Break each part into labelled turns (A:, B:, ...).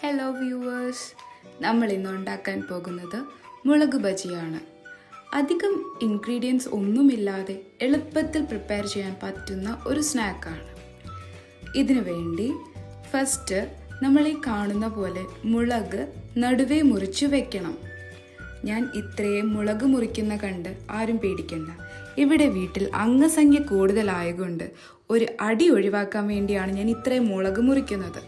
A: Hello viewers, നമ്മൾ ഇന്ന് ഉണ്ടാക്കാൻ പോകുന്നത് മുളക് ബജിയാണ്. അധികം ഇൻഗ്രീഡിയൻസ് ഒന്നുമില്ലാതെ എളുപ്പത്തിൽ പ്രിപ്പയർ ചെയ്യാൻ പറ്റുന്ന ഒരു സ്നാക്കാണ്. ഇതിനു വേണ്ടി ഫസ്റ്റ് നമ്മൾ ഈ കാണുന്ന പോലെ മുളക് നടുവേ മുറിച്ച് വെക്കണം. ഞാൻ ഇത്രയും മുളക് മുറിക്കുന്ന കണ്ട് ആരും പേടിക്കണ്ട. ഇവിടെ വീട്ടിൽ അംഗസംഖ്യ കൂടുതലായതുകൊണ്ട് ഒരു അടി ഒഴിവാക്കാൻ വേണ്ടിയാണ് ഞാൻ ഇത്രയും മുളക് മുറിക്കുന്നത്.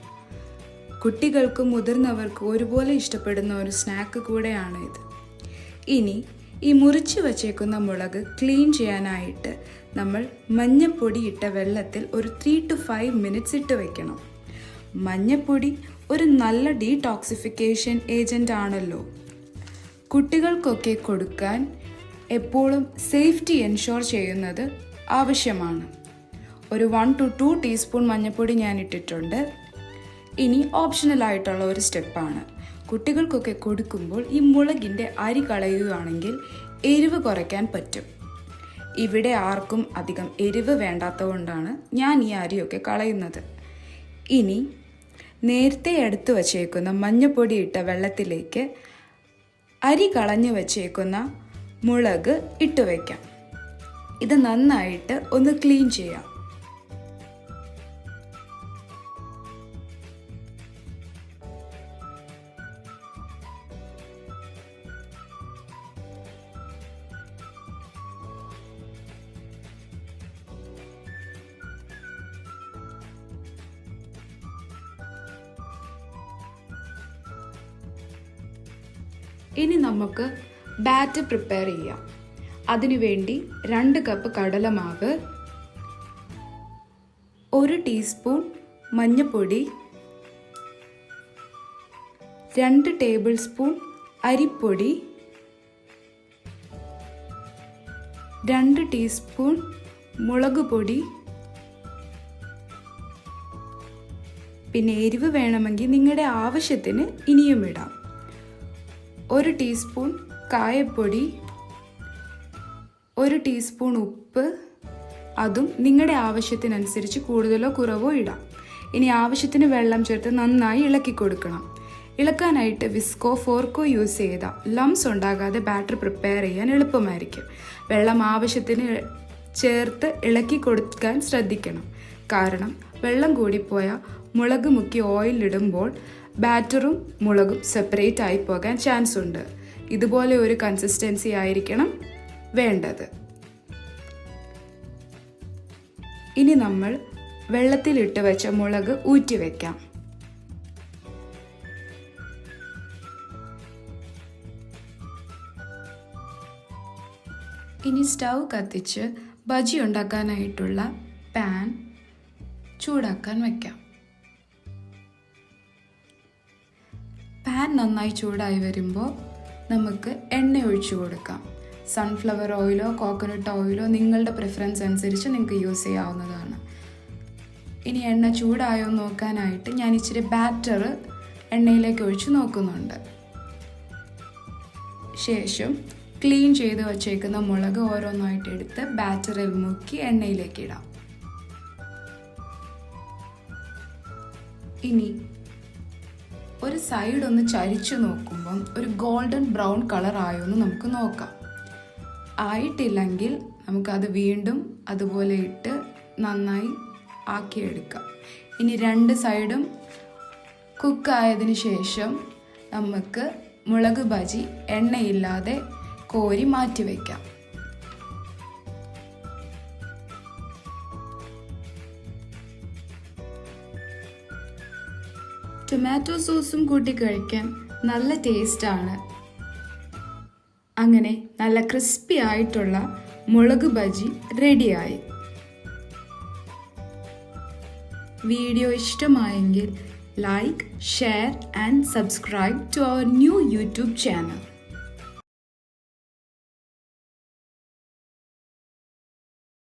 A: കുട്ടികൾക്കും മുതിർന്നവർക്കും ഒരുപോലെ ഇഷ്ടപ്പെടുന്ന ഒരു സ്നാക്ക് കൂടെയാണ് ഇത്. ഇനി ഈ മുറിച്ച് വച്ചേക്കുന്ന മുളക് ക്ലീൻ ചെയ്യാനായിട്ട് നമ്മൾ മഞ്ഞപ്പൊടി ഇട്ട വെള്ളത്തിൽ ഒരു 3 to 5 minutes ഇട്ട് വയ്ക്കണം. മഞ്ഞപ്പൊടി ഒരു നല്ല ഡീടോക്സിഫിക്കേഷൻ ഏജൻ്റ് ആണല്ലോ. കുട്ടികൾക്കൊക്കെ കൊടുക്കാൻ എപ്പോഴും സേഫ്റ്റി എൻഷുർ ചെയ്യുന്നത് ആവശ്യമാണ്. ഒരു 1 to 2 ടീസ്പൂൺ മഞ്ഞൾപ്പൊടി ഞാൻ ഇട്ടിട്ടുണ്ട്. ഇനി ഓപ്ഷണൽ ആയിട്ടുള്ള ഒരു സ്റ്റെപ്പാണ്. കുട്ടികൾക്കൊക്കെ കൊടുക്കുമ്പോൾ ഈ മുളകിൻ്റെ അരി കളയുകയാണെങ്കിൽ എരിവ് കുറയ്ക്കാൻ പറ്റും. ഇവിടെ ആർക്കും അധികം എരിവ് വേണ്ടാത്തതുകൊണ്ടാണ് ഞാൻ ഈ അരിയൊക്കെ കളയുന്നത്. ഇനി നേരത്തെ എടുത്തു വച്ചേക്കുന്ന മഞ്ഞൾപ്പൊടി ഇട്ട വെള്ളത്തിലേക്ക് അരി കളഞ്ഞു വച്ചേക്കുന്ന മുളക് ഇട്ട് വയ്ക്കാം. ഇത് നന്നായിട്ട് ഒന്ന് ക്ലീൻ ചെയ്യാം. ഇനി നമുക്ക് ബാറ്റർ പ്രിപ്പയർ ചെയ്യാം. അതിനുവേണ്ടി 2 കപ്പ് കടലമാവ്, 1 ടീസ്പൂൺ മഞ്ഞൾപ്പൊടി, 2 ടേബിൾ സ്പൂൺ അരിപ്പൊടി, 2 ടീസ്പൂൺ മുളക് പൊടി, പിന്നെ എരിവ് വേണമെങ്കിൽ നിങ്ങളുടെ ആവശ്യത്തിന് ഇനിയും ഇടാം. 1 ടീസ്പൂൺ കായപ്പൊടി, 1 ടീസ്പൂൺ ഉപ്പ്, അതും നിങ്ങളുടെ ആവശ്യത്തിനനുസരിച്ച് കൂടുതലോ കുറവോ ഇടാം. ഇനി ആവശ്യത്തിന് വെള്ളം ചേർത്ത് നന്നായി ഇളക്കി കൊടുക്കണം. ഇളക്കാനായിട്ട് വിസ്കോ ഫോർക്കോ യൂസ് ചെയ്താൽ ലംസ് ഉണ്ടാകാതെ ബാറ്റർ പ്രിപ്പയർ ചെയ്യാൻ എളുപ്പമായിരിക്കും. വെള്ളം ആവശ്യത്തിന് ചേർത്ത് ഇളക്കി കൊടുക്കാൻ ശ്രദ്ധിക്കണം. കാരണം വെള്ളം കൂടിപ്പോയാൽ മുളക് മുക്കി ഓയിലിടുമ്പോൾ ബാറ്ററും മുളകും സെപ്പറേറ്റ് ആയി പോകാൻ ചാൻസ് ഉണ്ട്. ഇതുപോലെ ഒരു കൺസിസ്റ്റൻസി ആയിരിക്കണം വേണ്ടത്. ഇനി നമ്മൾ വെള്ളത്തിലിട്ട് വെച്ച മുളക് ഊറ്റി വയ്ക്കാം. ഇനി സ്റ്റൗ കത്തിച്ച് ബജി ഉണ്ടാക്കാനായിട്ടുള്ള പാൻ ചൂടാക്കാൻ വയ്ക്കാം. പാൻ നന്നായി ചൂടായി വരുമ്പോൾ നമുക്ക് എണ്ണ ഒഴിച്ചു കൊടുക്കാം. സൺഫ്ലവർ ഓയിലോ കോക്കനട്ട് ഓയിലോ നിങ്ങളുടെ പ്രിഫറൻസ് അനുസരിച്ച് നിങ്ങൾക്ക് യൂസ് ചെയ്യാവുന്നതാണ്. ഇനി എണ്ണ ചൂടായോ നോക്കാനായിട്ട് ഞാൻ ഇച്ചിരി ബാറ്റർ എണ്ണയിലേക്ക് ഒഴിച്ച് നോക്കുന്നുണ്ട്. ശേഷം ക്ലീൻ ചെയ്ത് വച്ചേക്കുന്ന മുളക് ഓരോന്നായിട്ട് എടുത്ത് ബാറ്ററിൽ മുക്കി എണ്ണയിലേക്ക് ഇടാം. ഇനി ഒരു സൈഡ് ഒന്ന് ചരിച്ചു നോക്കുമ്പം ഒരു ഗോൾഡൻ ബ്രൗൺ കളർ ആയോ എന്ന് നമുക്ക് നോക്കാം. ആയിട്ടില്ലെങ്കിൽ നമുക്കത് വീണ്ടും അതുപോലെ ഇട്ട് നന്നായി ആക്കിയെടുക്കാം. ഇനി 2 സൈഡും കുക്കായതിനു ശേഷം നമുക്ക് മുളക് ബജി എണ്ണയില്ലാതെ കോരി മാറ്റി വയ്ക്കാം. ടൊമാറ്റോ സോസും കൂട്ടി കഴിക്കാൻ നല്ല ടേസ്റ്റാണ്. അങ്ങനെ നല്ല ക്രിസ്പി ആയിട്ടുള്ള മുളക് ബജി റെഡിയായി. വീഡിയോ ഇഷ്ടമായെങ്കിൽ like, share and subscribe to our new YouTube channel.